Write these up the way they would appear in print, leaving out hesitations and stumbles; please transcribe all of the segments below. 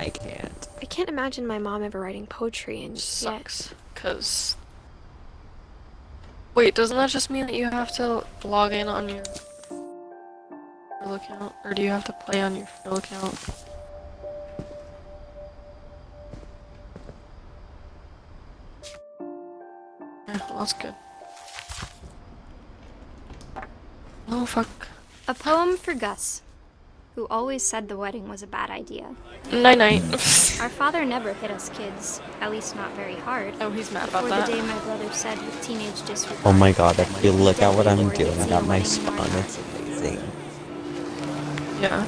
I can't. I can't imagine my mom ever writing poetry and Sucks. Cause... Wait, doesn't that just mean that you have to log in on your real account? Or do you have to play on your real account? Yeah, well, that's good. Oh, fuck. A poem for Gus, who always said the wedding was a bad idea. Night-night. Our father never hit us kids, at least not very hard. Oh, he's mad about Before that. the day my brother said with teenage disregard. Oh my god, if you look at what I'm Deadly doing, I words got in my a wedding spawn, yard. it's amazing. Yeah.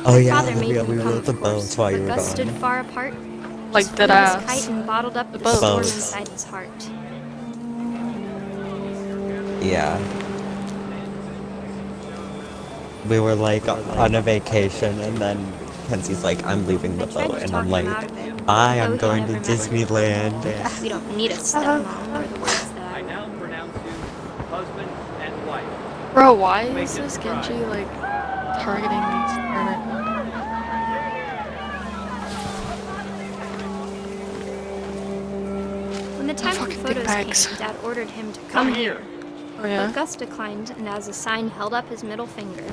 Oh yeah, Father made Olivia, them we come, rode the of course, boats while you but were Gus stood gone. far apart, Like just dead flew his ass. kite and bottled up the boats. storm Boats. inside his heart. Yeah. We were like on a vacation and then Kenzie's like, I'm leaving the I tried boat to and talk I'm him like, out of it. bye, though I'm he going to never meant to. Disneyland. We don't need a stepmom, were the words that I now pronounce you husband and wife. Bro, why Make is it this right. Genji, like, targeting these Turner? When the time for fucking photos dickbags. came, Dad ordered him to Come here. Oh But yeah? Gus declined, and as a sign held up his middle finger.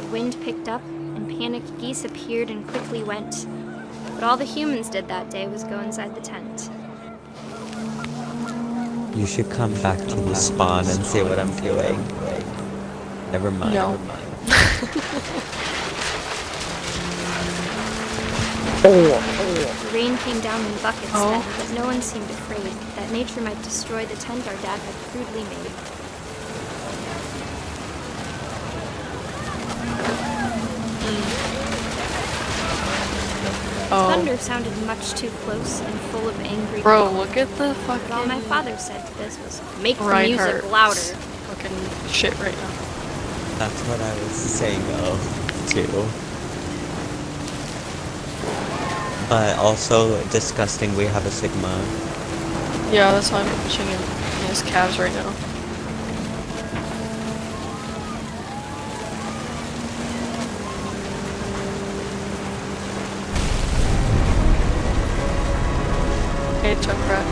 The wind picked up, and panicked geese appeared and quickly went. But all the humans did that day was go inside the tent. You should come back to the spawn and see what I'm doing. Never mind. No. The rain came down in buckets Oh. then, but no one seemed afraid that nature might destroy the tent our dad had crudely made. Oh. Thunder sounded much too close and full of angry Bro, calm. look at the But all my fucking father said to this was, make the Reinhardt music louder. fucking shit right now. That's what I was saying too. But also disgusting, we have a Sigma. Yeah, that's why I'm pushing in his calves right now. Hey, Junkrat.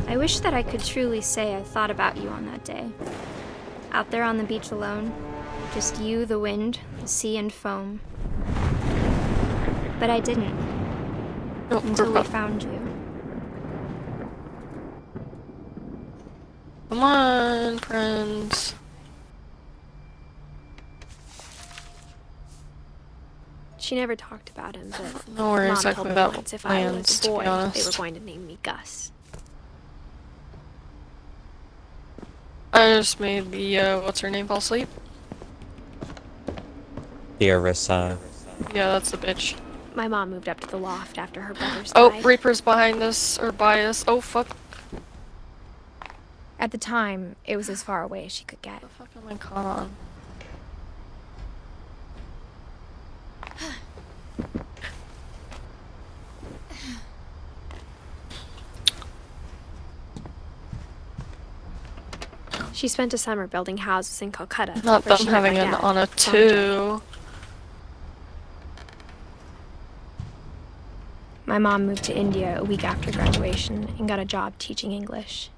I wish that I could truly say I thought about you on that day. Out there on the beach alone, just you, the wind, the sea, and foam. But I didn't, Nope, until we found you. Come on, friends. She never talked about him, but No worries, Mom exactly told me that once if I was plans, a to be boy, they were honest. going to name me Gus. I just made the, what's her name fall asleep? Dearissa. Yeah, that's the bitch. My mom moved up to the loft after her brothers Oh, died. Reaper's behind us, or by us. Oh, fuck. At the time, it was as far away as she could get. What the fuck am I caught on? She spent a summer building houses in Calcutta. Not where them she met having my an dad, on a Tom Jones. 2. My mom moved to India a week after graduation and got a job teaching English.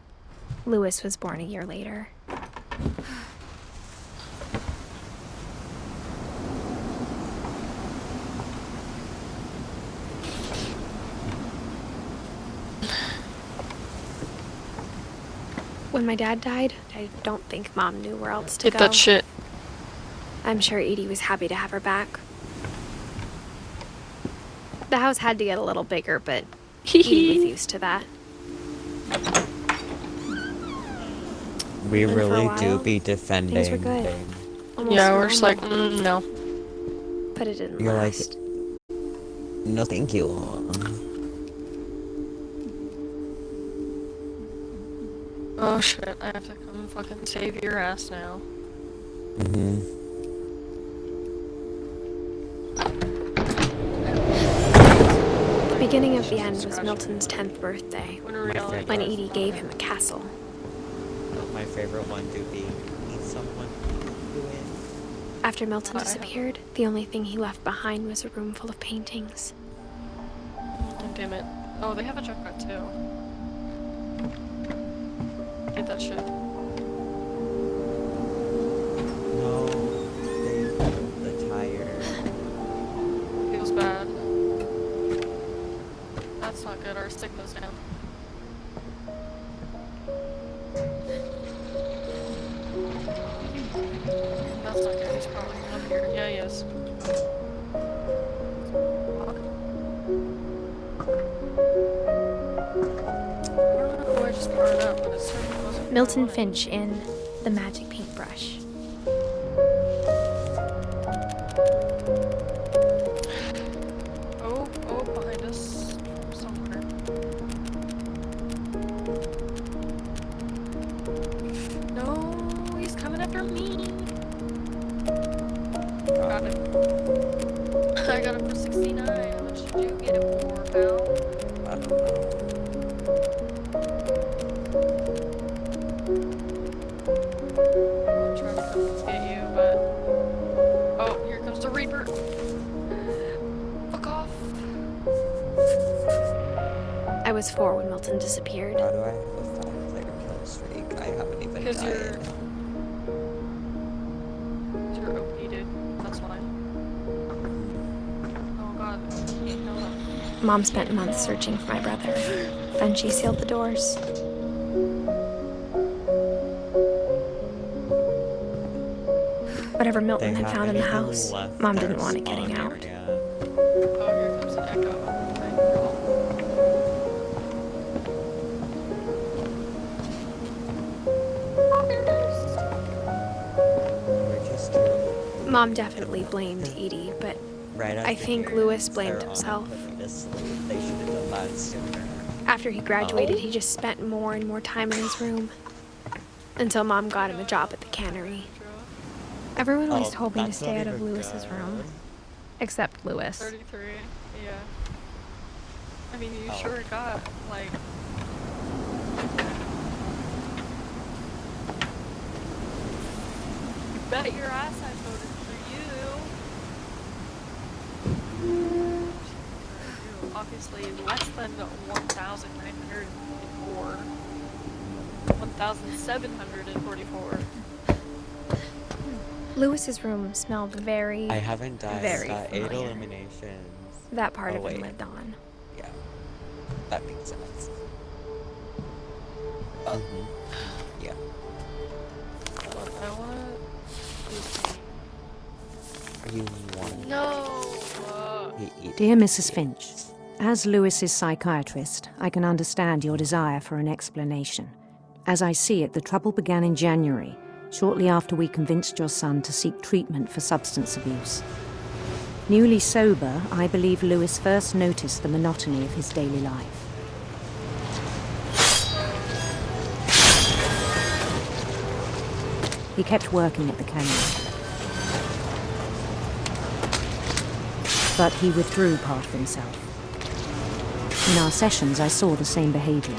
Lewis was born a year later. When my dad died, I don't think Mom knew where else to Hit go. that shit. I'm sure Edie was happy to have her back. The house had to get a little bigger, but Edie was used to that. We And for a really while, do be defending. things were good. Almost Yeah, we're just like, normal, no. but it didn't You're like, last. no thank you. Oh shit, I have to come fucking save your ass now. beginning of the end was Milton's 10th birthday, When in reality, when Edie gave him a castle. My favorite one do be need someone who is. After Milton disappeared, the only thing he left behind was a room full of paintings. Oh, damn it. Oh, they have a junkyard too. Get that shit. No, the tire. Feels bad. That's not good. Our stick goes down. That's not good. He's probably up here. Yeah, he is. I don't know who I just powered up, but it certainly wasn't. Milton Finch in The Magic Paintbrush. Oh, behind us. Somewhere. No, he's coming after me. Got it. I got it for 69. How much did you get it for, pal? I don't know. I'm trying to come get you, but... Oh, here comes the Reaper. Fuck off. I was 4 when Milton disappeared. How do I have a 5-player kill streak? I haven't even Because died. you're OP, dude. That's why. Oh god. No. Mom spent months searching for my brother. Then she sealed the doors. Whatever Milton They had found in the haven't even house, left Mom their didn't want it getting spawn out. area. Oh, here comes an echo. We're just too Mom definitely blamed Edie, but right I after think you Lewis guys blamed are on himself. and put me to sleep. They should have done that sooner. after he graduated, he just spent more and more time in his room. Until Mom got him a job at the cannery. Everyone always told me to that's stay not out of even Lewis's good. room. Except Lewis. 33, yeah. I mean, you Oh. sure got, like... You bet your ass I voted for you! Obviously less than 1,944. 1,744. Lewis's room smelled very, I haven't died. very Got 8 familiar. eliminations. That part Oh, of wait. him lived on. Yeah, that makes sense. Yeah. I wanna... Are you one? No! Dear Mrs. Finch, as Lewis's psychiatrist, I can understand your desire for an explanation. As I see it, the trouble began in January, shortly after we convinced your son to seek treatment for substance abuse. Newly sober, I believe Lewis first noticed the monotony of his daily life. He kept working at the cannery. But he withdrew part of himself. In our sessions, I saw the same behavior.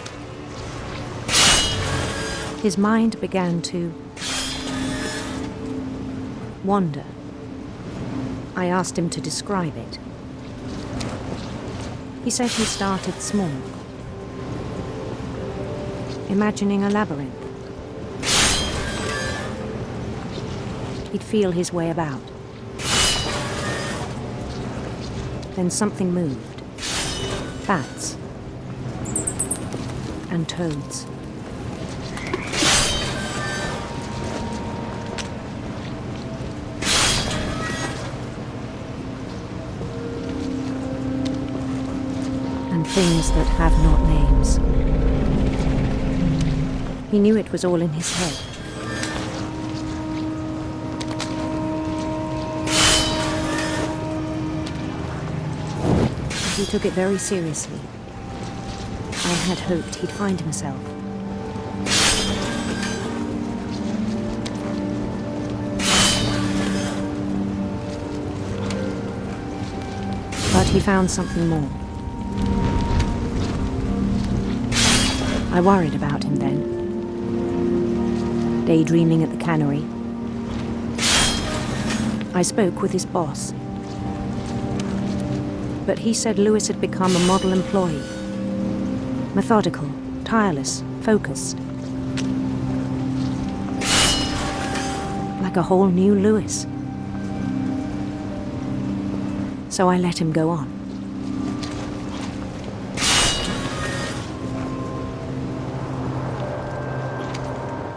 His mind began to wander. I asked him to describe it. He said he started small, imagining a labyrinth. He'd feel his way about. Then something moved. Bats. And toads. And things that have not names. He knew it was all in his head. He took it very seriously. I had hoped he'd find himself. But he found something more. I worried about him then. Daydreaming at the cannery, I spoke with his boss. But he said Lewis had become a model employee. Methodical, tireless, focused. Like a whole new Lewis. So I let him go on.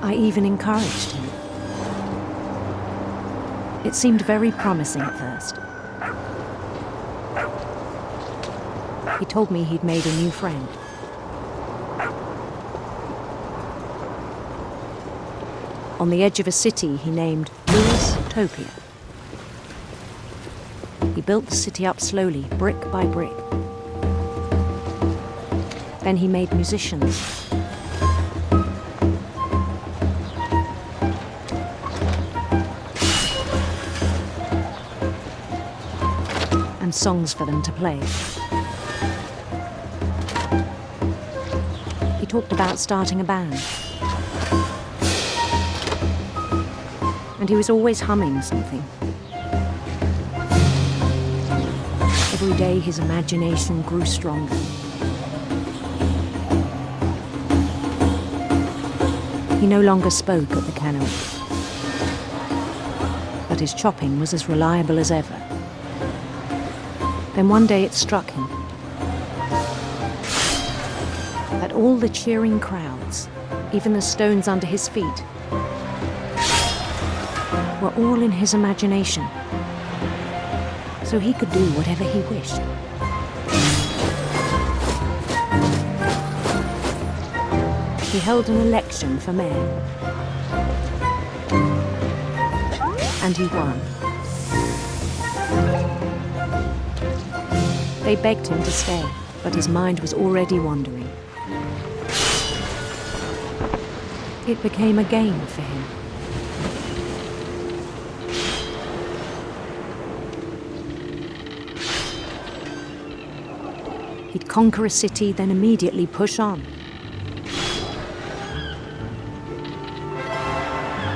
I even encouraged him. It seemed very promising at first. He told me he'd made a new friend. On the edge of a city he named Lewis-topia. He built the city up slowly, brick by brick. Then he made musicians. And songs for them to play. He talked about starting a band. And he was always humming something. Every day his imagination grew stronger. He no longer spoke at the cannery. But his chopping was as reliable as ever. Then one day it struck him that all the cheering crowds, even the stones under his feet, were all in his imagination, so he could do whatever he wished. He held an election for mayor, and he won. They begged him to stay, but his mind was already wandering. It became a game for him. He'd conquer a city, then immediately push on.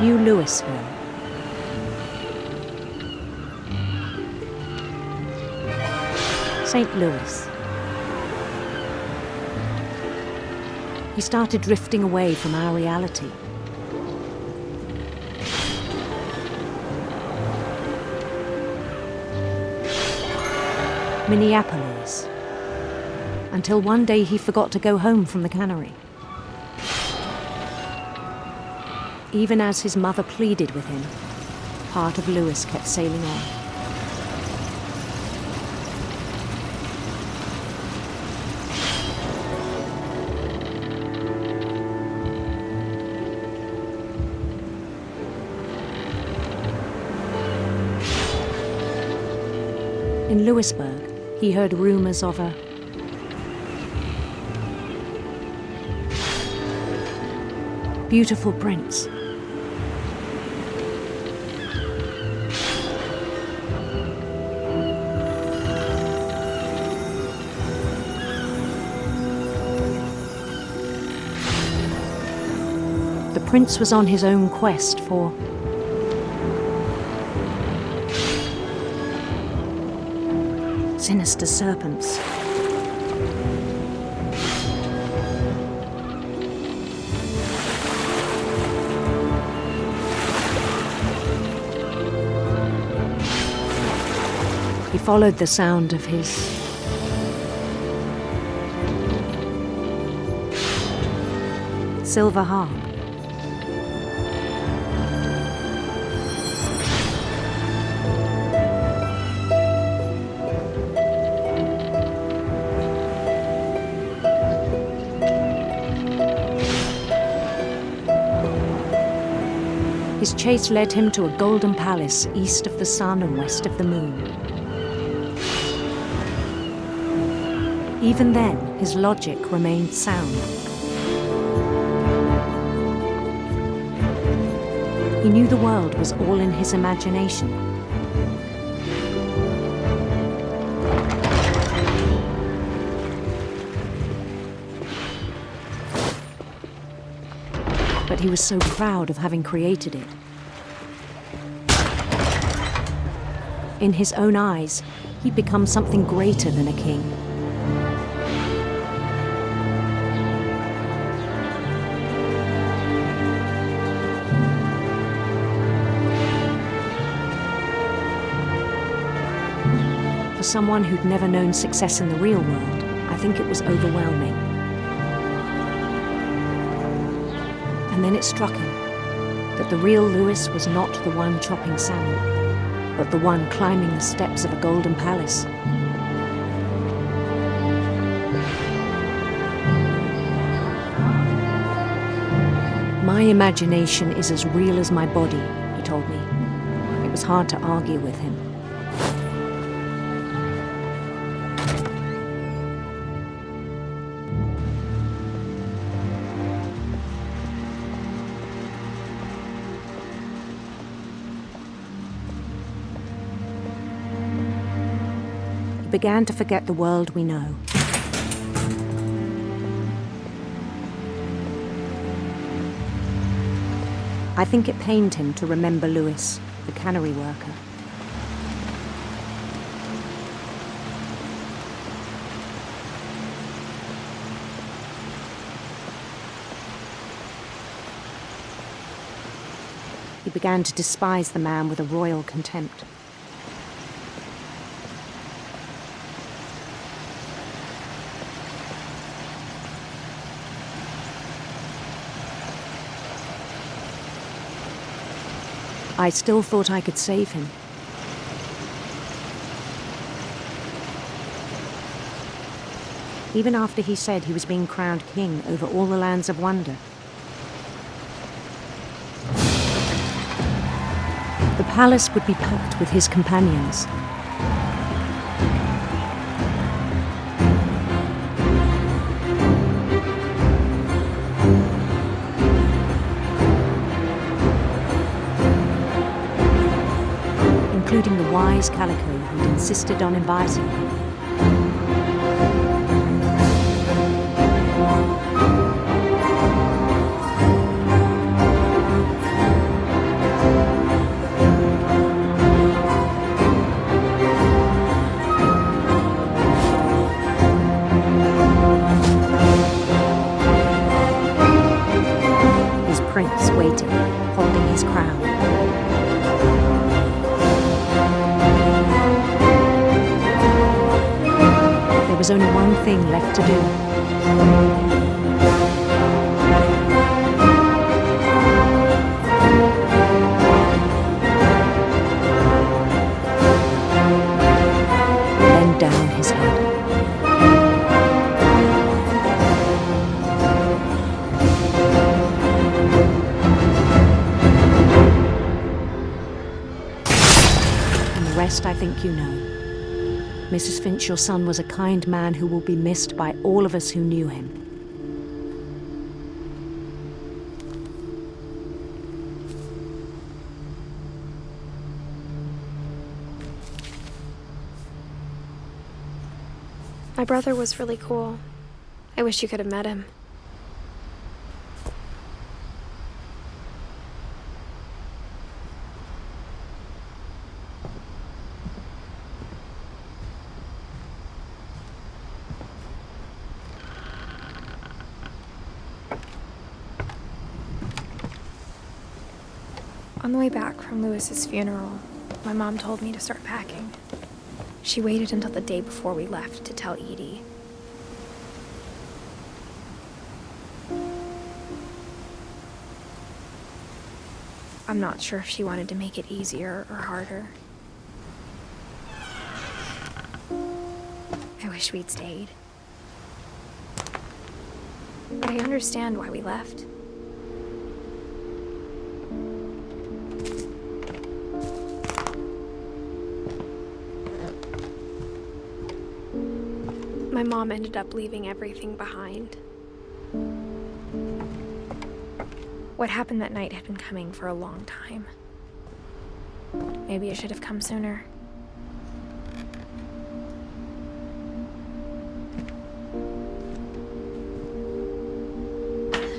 New Louisville. St. Louis. He started drifting away from our reality. Minneapolis. Until one day he forgot to go home from the cannery. Even as his mother pleaded with him, part of Lewis kept sailing on. In Lewisburg, he heard rumors of a beautiful prince. The prince was on his own quest for sinister serpents. He followed the sound of his silver harp. His chase led him to a golden palace east of the sun and west of the moon. Even then, his logic remained sound. He knew the world was all in his imagination. but he was so proud of having created it. In his own eyes, he'd become something greater than a king. For someone who'd never known success in the real world, I think it was overwhelming. And then it struck him that the real Lewis was not the one chopping salmon, but the one climbing the steps of a golden palace. My imagination is as real as my body, he told me. It was hard to argue with him. Began to forget the world we know. I think it pained him to remember Lewis, the cannery worker. He began to despise the man with a royal contempt. I still thought I could save him. Even after he said he was being crowned king over all the lands of wonder. The palace would be packed with his companions. Including the wise Calico who'd insisted on inviting me. His prince waiting, holding his crown. There was only one thing left to do. Bend down his head. And the rest I think you know. Mrs. Finch, your son was a kind man who will be missed by all of us who knew him. My brother was really cool. I wish you could have met him. On the way back from Lewis's funeral, my mom told me to start packing. She waited until the day before we left to tell Edie. I'm not sure if she wanted to make it easier or harder. I wish we'd stayed. But I understand why we left. My mom ended up leaving everything behind. What happened that night had been coming for a long time. Maybe it should have come sooner.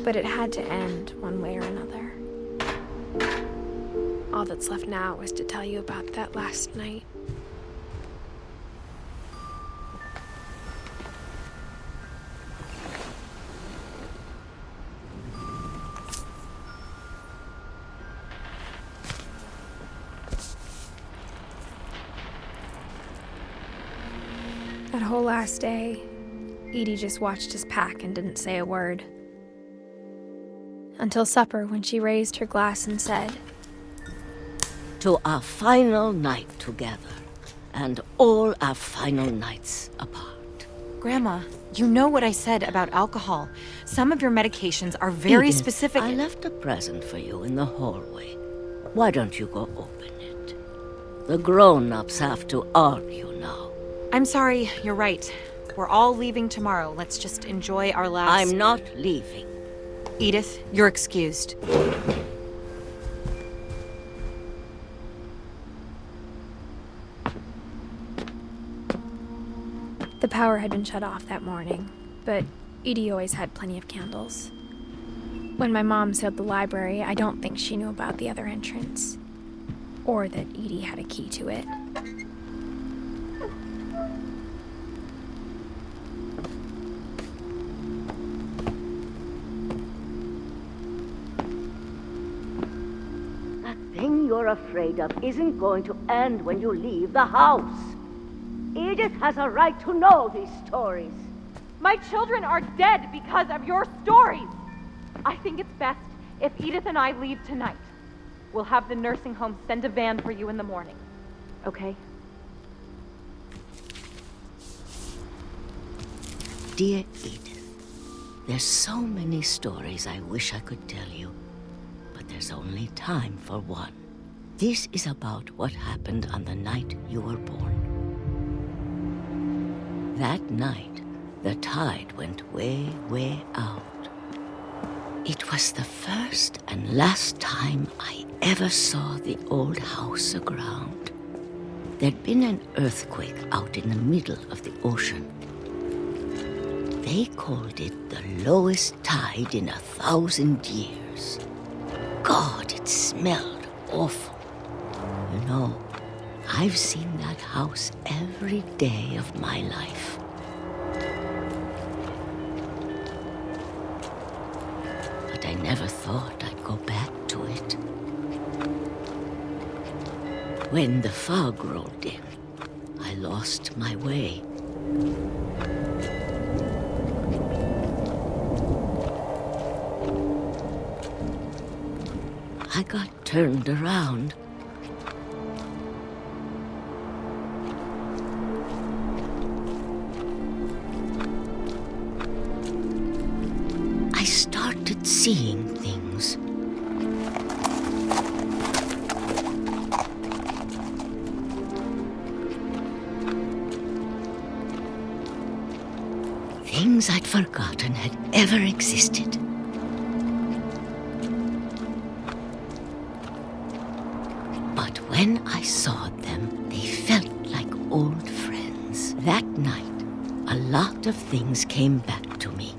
But it had to end one way or another. All that's left now is to tell you about that last night. That whole last day, Edie just watched us pack and didn't say a word. Until supper, when she raised her glass and said, "To our final night together, and all our final nights apart." Grandma, you know what I said about alcohol. Some of your medications are very Edith, specific. I left a present for you in the hallway. Why don't you go open it? The grown-ups have to argue now. I'm sorry, you're right. We're all leaving tomorrow. Let's just enjoy our last... I'm not leaving. Edith, you're excused. the power had been shut off that morning, but Edie always had plenty of candles. When my mom sealed the library, I don't think she knew about the other entrance, or that Edie had a key to it. That thing you're afraid of isn't going to end when you leave the house. Edith has a right to know these stories. My children are dead because of your stories. I think it's best if Edith and I leave tonight. We'll have the nursing home send a van for you in the morning. Okay? Dear Edith, there's so many stories I wish I could tell you, but there's only time for one. This is about what happened on the night you were born. That night, the tide went way, way out. It was the first and last time I ever saw the old house aground. There'd been an earthquake out in the middle of the ocean. They called it the lowest tide in 1,000 years. God, it smelled awful. You know, I've seen that house every day of my life. But I never thought I'd go back to it. When the fog rolled in, I lost my way. I got turned around. I started seeing things. Things I'd forgotten had ever existed. But when I saw them, they felt like old friends. That night, a lot of things came back to me.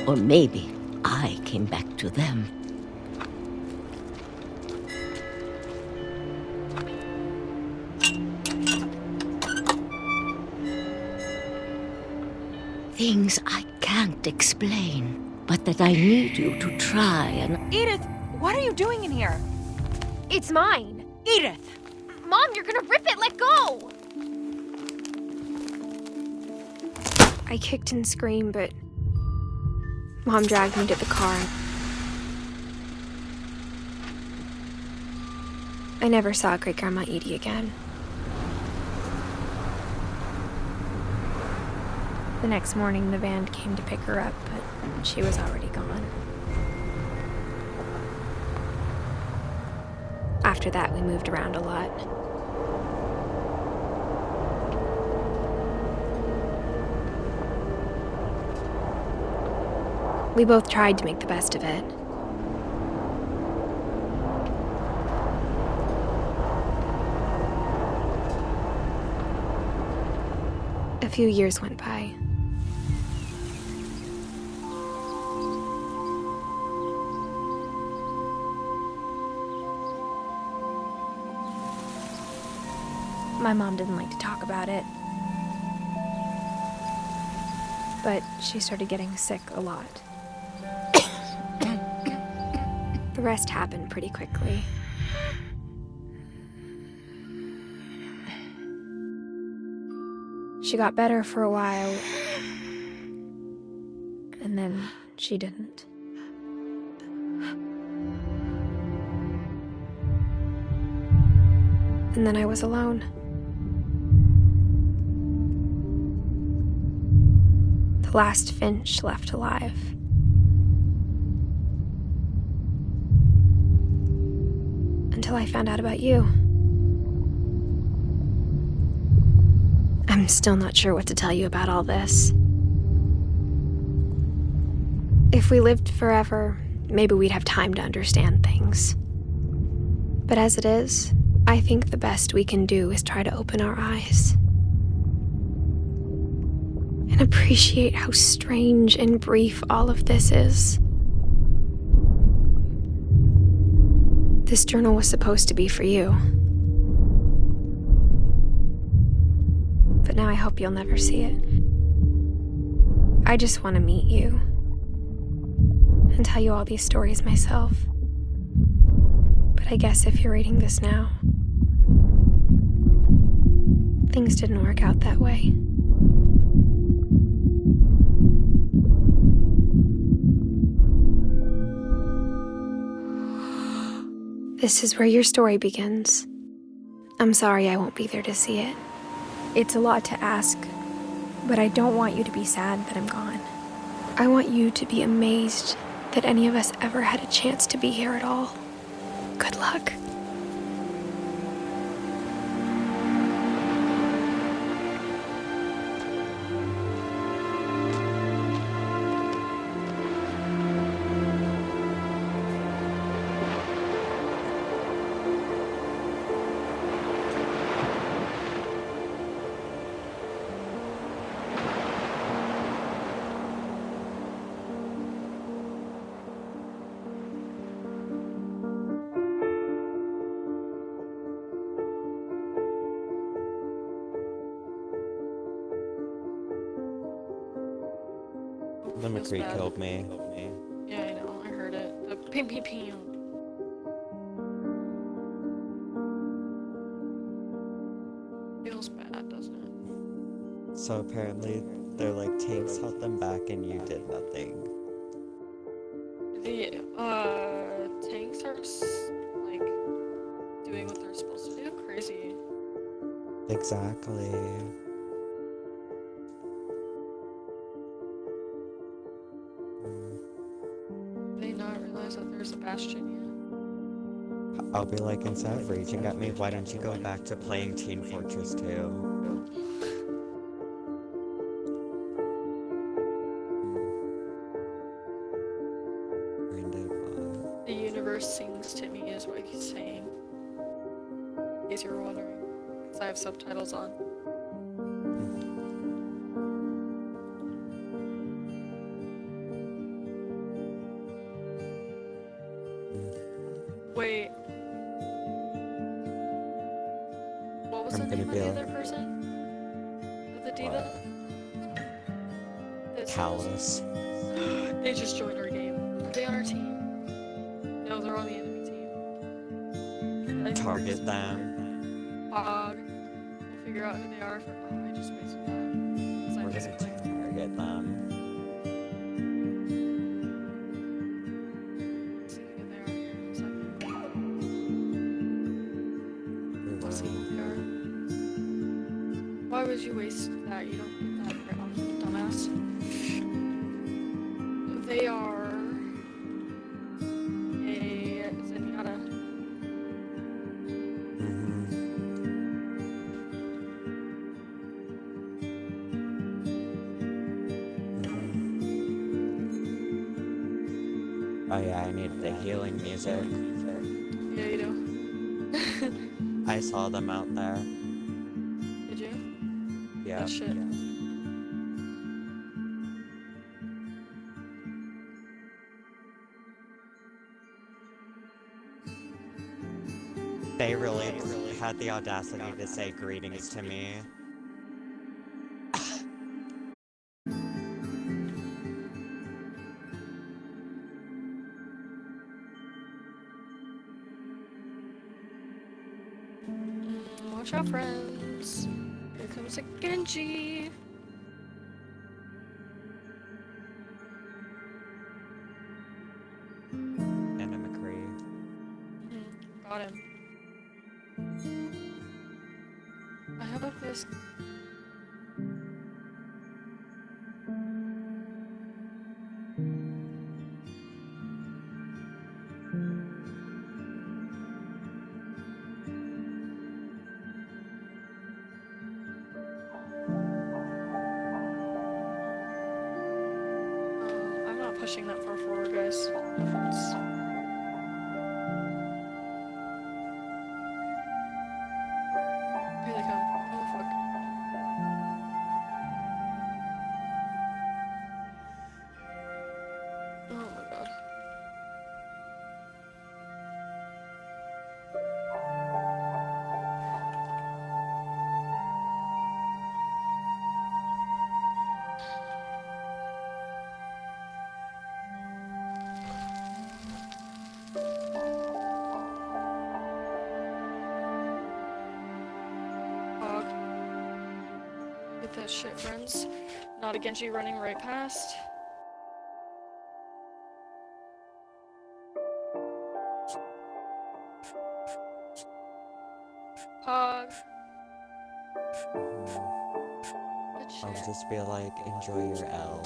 Or maybe I came back to them. Things I can't explain, but that I need you to try and... Edith, what are you doing in here? It's mine! Edith! Mom, you're gonna rip it! Let go! I kicked and screamed, but Mom dragged me to the car. I never saw Great-Grandma Edie again. The next morning, the van came to pick her up, but she was already gone. After that, we moved around a lot. We both tried to make the best of it. A few years went by. My mom didn't like to talk about it. But she started getting sick a lot. The rest happened pretty quickly. She got better for a while, and then she didn't. And then I was alone. The last Finch left alive. Until I found out about you. I'm still not sure what to tell you about all this. If we lived forever, maybe we'd have time to understand things. But as it is, I think the best we can do is try to open our eyes. And appreciate how strange and brief all of this is. This journal was supposed to be for you. But now I hope you'll never see it. I just want to meet you. And tell you all these stories myself. But I guess if you're reading this now, things didn't work out that way. This is where your story begins. I'm sorry I won't be there to see it. It's a lot to ask, but I don't want you to be sad that I'm gone. I want you to be amazed that any of us ever had a chance to be here at all. Good luck. The McCree killed me. Yeah, I know. I heard it. The ping ping ping. Feels bad, doesn't it? So apparently, they're like, tanks held them back and you did nothing. The tanks are like doing what they're supposed to do. Crazy. Exactly. Did they not realize that there's a bastion yet? I'll be like, instead of raging at me, why don't you go back to playing Teen Fortress 2? The universe sings to me is what he's saying. In case you're wondering. Because I have subtitles on. Wait. What was the name of the other person? Of the diva? Callous. They just joined our game. Are they on our team? No, they're on the enemy team. Target them. We'll figure out who they are for. Oh, I just wasted that. We're gonna target them. See who they are here in a second. Let's see who they are. Why would you waste that? You don't get that very often, dumbass. They are a Zenyatta. Oh yeah, I need the healing music. Yeah, you do. I saw them out there. Did you? Yeah. Good shit. They really had the audacity to say greetings to me. Watch out, friends. Here comes a Genji. And a McCree. Got him. I have this. I'm not pushing that far forward, guys. No offense. Here they come. Oh fuck. Oh my god. Hog. Get that shit, friends. Not a Genji running right past. Hog. Good I'll shit. just be like, enjoy your L.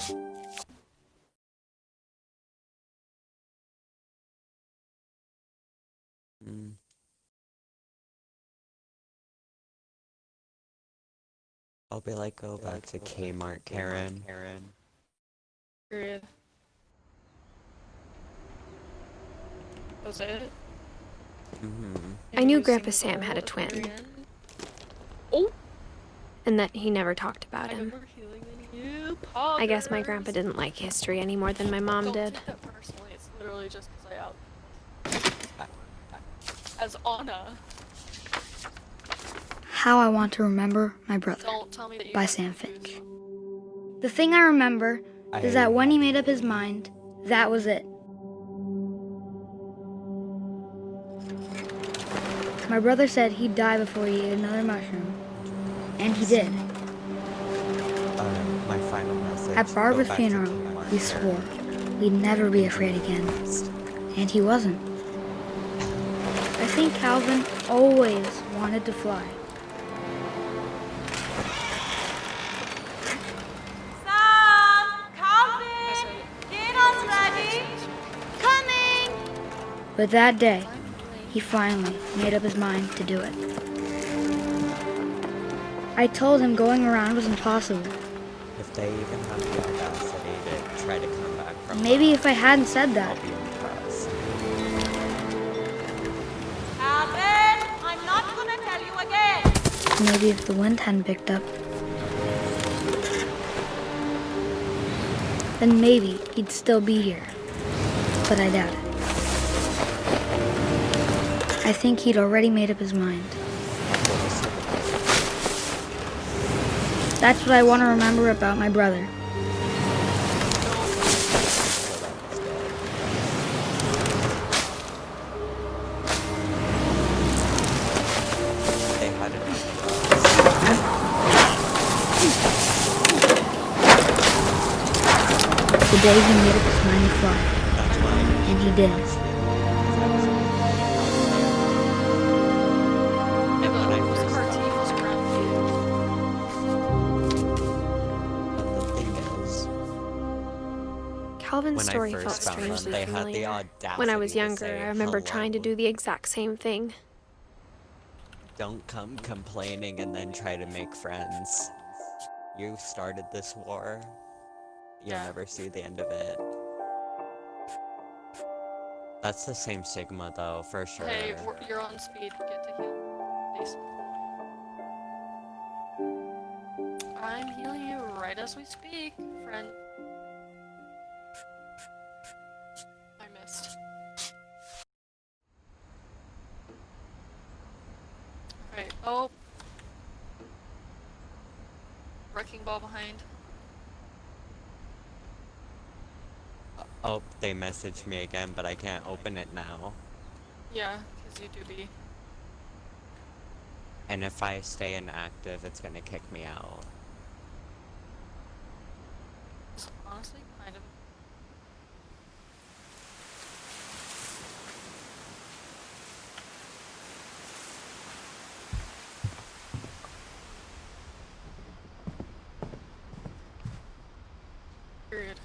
I'll be like, go back to Kmart, Karen. Period. Was it? I knew Grandpa Sam had a twin, Oh! and that he never talked about I him. more healing than you, I guess my poggers. grandpa didn't like history any more than my mom Don't did. take that personally, it's literally just because as Anna, How I Want to Remember My Brother don't tell me that you by got Sam confused. Finch. The thing I remember is that when he made up his mind, that was it. My brother said he'd die before he ate another mushroom, and he did. My final message. At go Barbara's back to funeral, Kmart, we Karen. swore we'd never be afraid again, and he wasn't. I think Calvin always wanted to fly. Sam! I Calvin! said it. Dinner's ready! Coming! But that day, he finally made up his mind to do it. I told him going around was impossible. If they even have the audacity to try to come back from Maybe that, if I hadn't said I'll that, be impressed. Calvin! I'm not gonna tell you again! maybe if the wind hadn't picked up, then maybe he'd still be here. But I doubt it. I think he'd already made up his mind. That's what I want to remember about my brother. They had enough The day he made up his mind to fly, That's why. and he did. And when I Whose first heart got team was around you? the thing is, Calvin's when story I felt first found them, strangely they had the familiar. audacity When I was to younger, say, I remember trying to "Hello." do the exact same thing. Don't come complaining and then try to make friends. You started this war. You'll Yeah. never see the end of it. That's the same stigma though, for sure. Hey, you're on speed. Get to heal. Please. I'm healing you right as we speak, friend. I missed. If I Oh. Wrecking ball behind. Oh, they messaged me again, but I can't open it now. Yeah, because you do be. And if I stay inactive, it's gonna kick me out. It's honestly kind of. Period.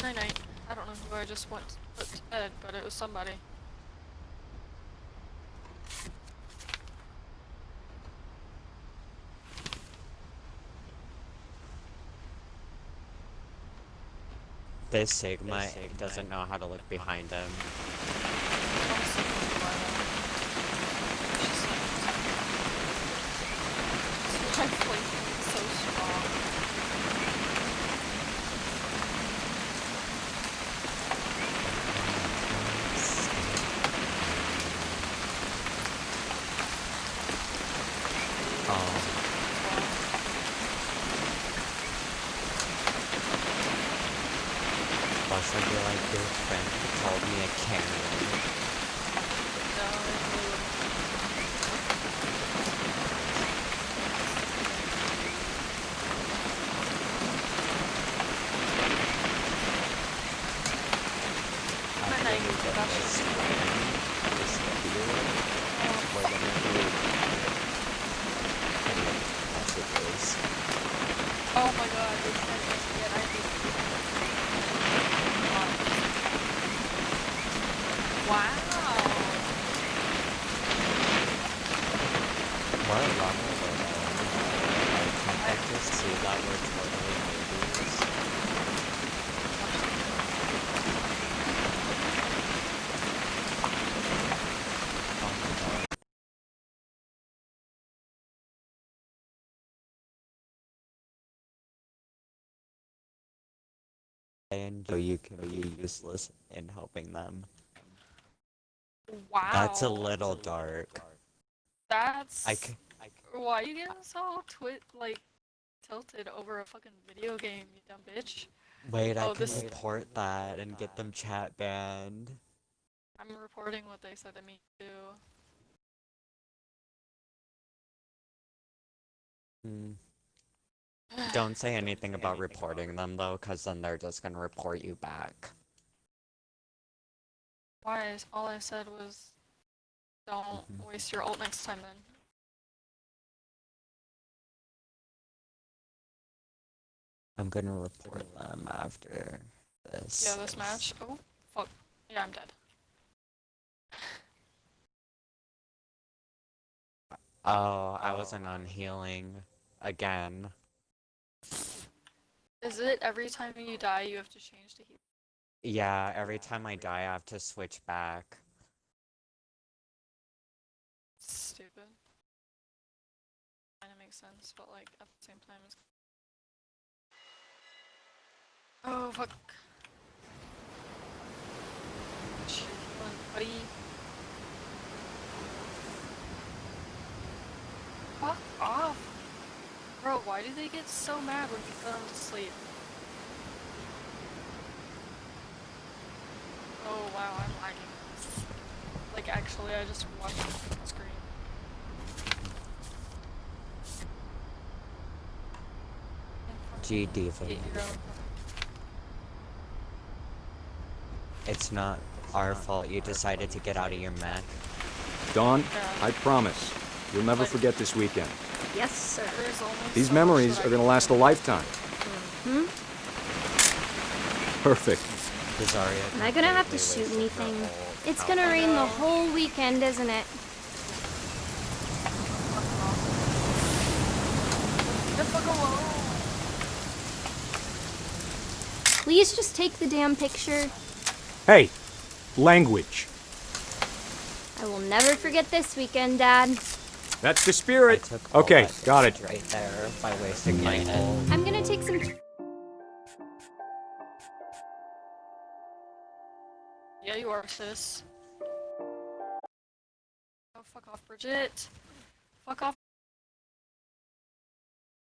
Night night. I don't know who I just went to bed, but it was somebody. This Sigma doesn't know how to look behind him. My flanking is so strong. Plus, I feel like your friend called me a Karen. Oh my god, they sent me again. I think. Wow. What level were they on? Like, can't I just see that we're totally newbies? Oh my god. And so you can be useless in helping them. Wow. That's a little dark. That's. Why you getting so tilted over a fucking video game, you dumb bitch? Wait, I can report that and get them chat banned. I'm reporting what they said to me too. Don't say anything about reporting them though, cause then they're just gonna report you back. Why? All I said was, don't waste your ult next time then. I'm gonna report them after this. Yeah, this match. Oh, fuck. Yeah, I'm dead. Oh, I wasn't on healing. Again. Is it every time you die you have to change to heal? Yeah, every time I die I have to switch back. Stupid. Kinda makes sense, but like at the same time it's. Oh fuck. Shit, healing, buddy. Fuck off! Bro, why do they get so mad when you put them to sleep? Oh wow, I'm lagging. Like actually, I just watched the screen. G Diva. It's not our fault you decided to get out of your mech. Dawn, I promise, you'll never forget this weekend. Yes, sir. These memories are gonna last a lifetime. Perfect. Am I gonna have to shoot anything? It's gonna rain the whole weekend, isn't it? Please just take the damn picture. Hey, language. I will never forget this weekend, Dad. That's the spirit. Okay, got it. Right there by wasting my ult. I'm gonna take some. Yeah, you are, sis. Oh fuck. Fuck off, Bridget. Fuck off,